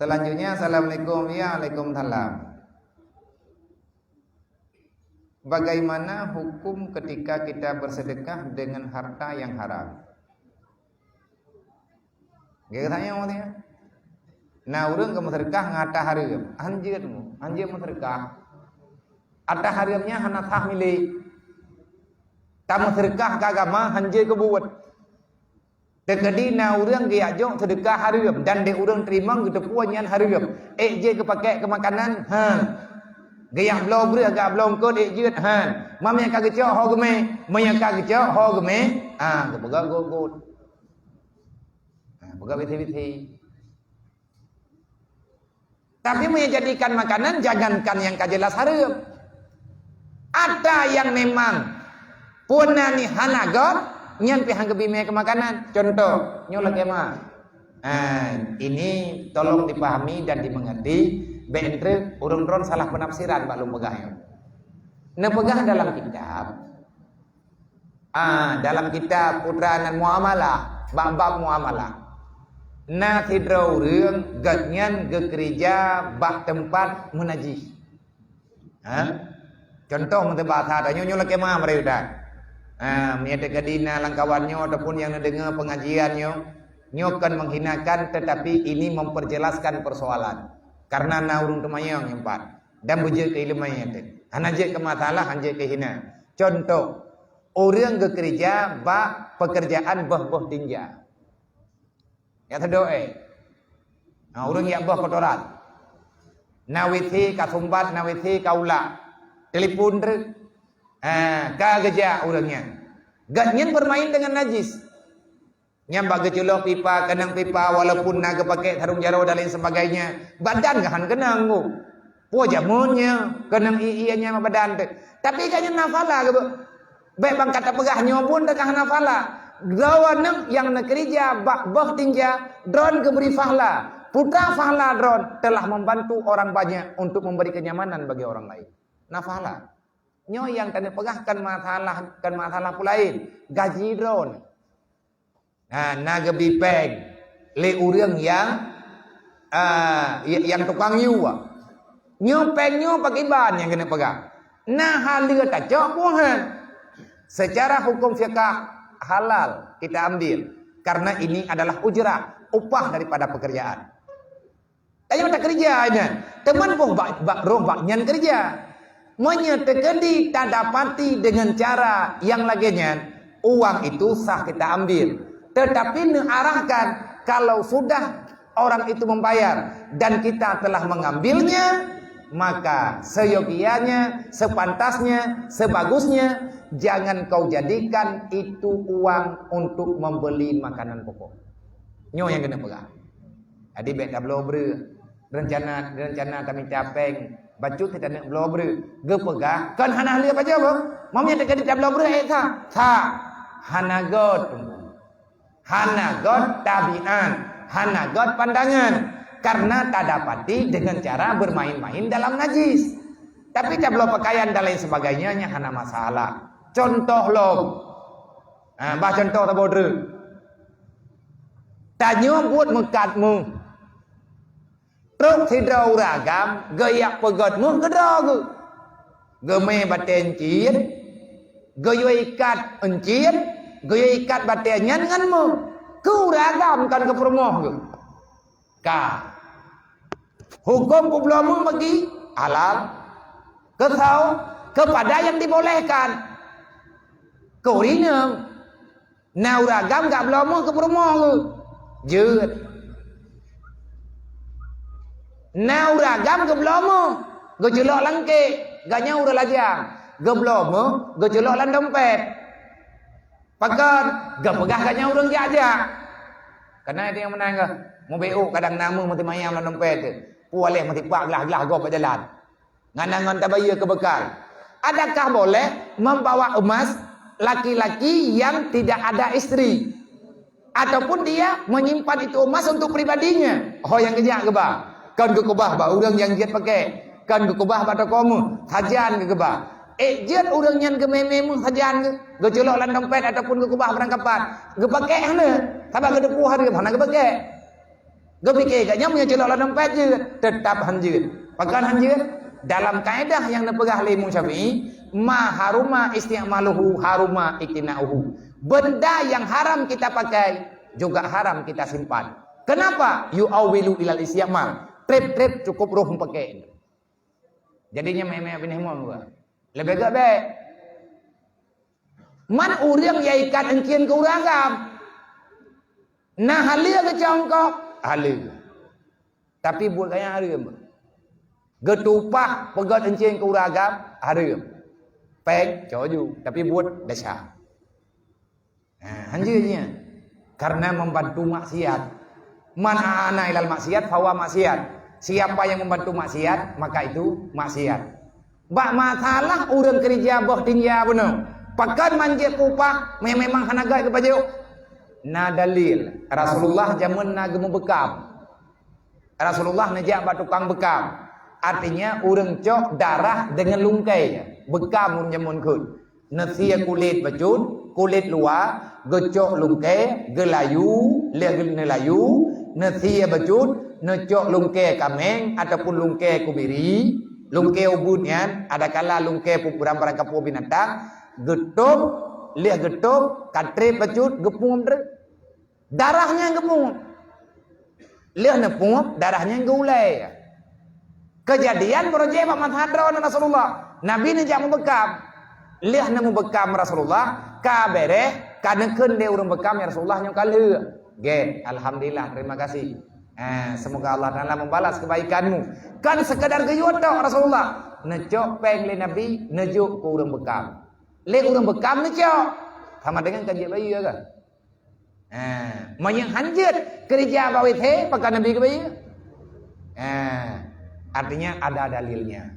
Selanjutnya, Assalamualaikum ya Waalaikumsalam. Bagaimana hukum ketika kita bersedekah dengan harta yang haram? Kita tanya maksudnya. Nah, urang ke sedekah ngata haram, anjir sedekah. Ada haramnya hana sah milik. Tamu sedekah ke agama anjir ke buat. Tekadi na urang dia jong sedekah haram dan de urang terima gitu puanyan haram. Je ke pakai ke makanan, gaya belum ber agak belum kod ejut mam yang kagak cok ho game yang kagak cok ho game kebaga gogot baga biti tapi menjadikan makanan jangankan yang kajelas haram. Ada yang memang punani hanagot nyan pihang kebime ke makanan, contoh nyolak emang ini tolong dipahami dan dimengerti. Bentre urun-urun salah penafsiran maklum pegahnya. Nepegah dalam kitab. Dalam kitab Putranan Muamalah, bab muamalah. Na tidra urang gatnyan ge gereja bah tempat menajis. Contoh menteh bahasa ada nyonya kemah mereka. Miete kadina langkawannya ataupun yang mendengar pengajiannya nyokan menghinakan tetapi ini memperjelaskan persoalan. Karena naurung temayang empat dan bujur ke ilmunya itu. Hanajek ke masalah, hanjek ke hina. Contoh, orang ke kerja bak pekerjaan bah tinja. Ya terdoe. Orang yang bah kotoran. Nawiti kasumbat, nawiti kaula. Telepon ter. Kerja orangnya. Gatnyan bermain dengan najis. Nyambak geculok pipa, kenang pipa walaupun naga pakai sarung jaro dan lain sebagainya. Badan gahan kenang go. Po jamunnya, kenang ianya badan tu. Tapi kanya nafala ke. Baik bang kata pegahnya pun dekat nafala. Gawan yang nak kerja bah tinja drone keberi fahla. Putra fahla drone telah membantu orang banyak untuk memberi kenyamanan bagi orang lain. Nafala. Nyo yang kena pegahkan masalah pulain. Gaji drone. Naga bipeng le urang yang tukang nyuwa nyopeng pakai ban yang kena pegang. Nah halia tacok buhan secara hukum fikih halal kita ambil karena ini adalah ujrah upah daripada pekerjaan. Tanya mata kerjanya teman pun baknyan kerja menyetekedi tak dapati dengan cara yang laginya uang itu sah kita ambil. Tetapi diarahkan kalau sudah orang itu membayar dan kita telah mengambilnya, maka seyogianya, sepantasnya, sebagusnya jangan kau jadikan itu uang untuk membeli makanan pokok. Nyo yang kena pegang. Jadi beta blobre rencana kami capeng baju kita nak blobre ge pegah kan hana lihat aja bang. Mamnya dekat di blobre ta hanagot. Hanagot tabian, hanagot pandangan karena tak dapati dengan cara bermain-main dalam najis. Tapi cablo pakaian dan lain sebagainya hana masalah. Contoh lo, bah contoh tabodre. Tanyo buat mekatmu, truk hidrau ragam, gaya pegatmu kedagu, geme baten cien, gaya ikat encien. Gaya ikat batennya denganmu kau ragamkan ke permoh hukum kublomu bagi halal kesau kepada yang dibolehkan kau rinam nau ragam gak blomu ke permoh jut nau ragam ke blomu gejelok langke gak nyau lajang ge blomu gejelok lan dompet pakat, gak pegahkannya orang dia aja. Karena itu yang menang ke. Mau BU kadang nama mati mayam dan dompet. Pualeh mati pak gelah go pada jalan. Nganangan tabaya ke bekal. Adakah boleh membawa emas laki-laki yang tidak ada istri? Ataupun dia menyimpan itu emas untuk pribadinya? Oh yang kejak ke bah. Kan ke kebah bah orang yang giat pakai. Kan ke kebah pada kamu. Hajan ke kebah. Ejat orang yang gemememu sajan ke colok lan dompet ataupun ke kubah perangkapan ke pakai hana sabak ke depuh hari mana ke pakai Gak fikir katnya punya celok lah dompet je, tetap hanjir. Pakan hanjir dalam kaedah yang dipegah oleh Imam Syafi'i, ma haruma isti'maluhu haruma iktina'uhu. Benda yang haram kita pakai juga haram kita simpan. Kenapa? Yu'awilu ilal isti'mal. Trip cukup roh pakai. Jadinya memang bin Himam juga. Lebih gak baik. Man urang ya ikat engkian ke uragam. Nah halia ke congkok. Halia. Tapi buat kaya haram. Getupah pegat encing ke uragam. Haram. Peng, coju. Tapi buat dasar. Nah, hanjirnya. Karena membantu maksiat. Man a'ana ilal maksiat, fawa maksiat. Siapa yang membantu maksiat, maka itu maksiat. Bak masalah urang kerja boh tinggal benar. Pakan manjat kupah, memang hanagai kepada na dalil. Rasulullah zaman na gemu bekam. Rasulullah najak bak tukang bekam. Artinya urang cok darah dengan lungkai. Bekam jamun kun. Nasia kulit bajun, kulit luar, gecok lungkai, gelayu, nelayu, nasia bajun, necok lungkai kameng ataupun lungkai kubiri, lungkai ubunnya, ada kala lungkai pupuran kapu binatang, getuk, getuk, katre bajun, gepung darahnya gepung. Nepung, darahnya gulai. Kejadian berjaya Pak Madhadra Rasulullah. Nabi ni jangan bekam. Lihat nemu bekam Rasulullah. Kabere, kanekeun dia urang bekam ya Rasulullah yang kali. Gen, alhamdulillah, terima kasih. Semoga Allah Taala membalas kebaikanmu. Kan sekadar geyot tok Rasulullah. Necok peng le Nabi, nejuk ke urang bekam. Le urang bekam necok. Sama dengan kaji bayi ya kan? Yang hanjut kerja bawit he pakai Nabi ke bayi. Artinya ada dalilnya.